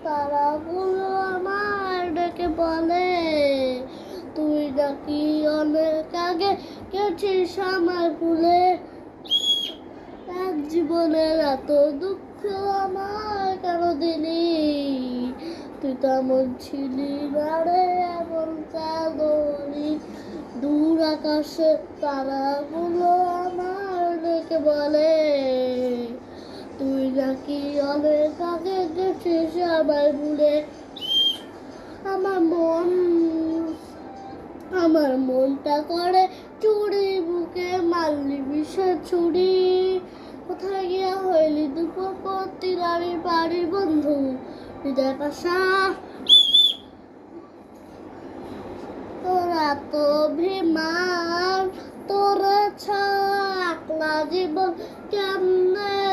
তারাগুলো আমার ডেকে বলে তুই নাকি অনেক আগে গেছিস আমার ভুলে। এক জীবনের এত দুঃখ আমার কেন দিলি, তুই তেমন ছিলি না রে এমন চাঁদনি। দূর আকাশের তারাগুলো আমার ডেকে বলে তুই নাকি অনেক আগে গেছিস আমার ভুলে। আমার মন আমার মনটা করে চুরি, বুকে মারলি বিষের ছুরি। কোথায় গিয়া হইলি দুপতি রানীর বাড়ির বন্ধু, হৃদয় পাশা তোরা তো অভিমান, তোরা ছাড়া একলা জীবন কেমনে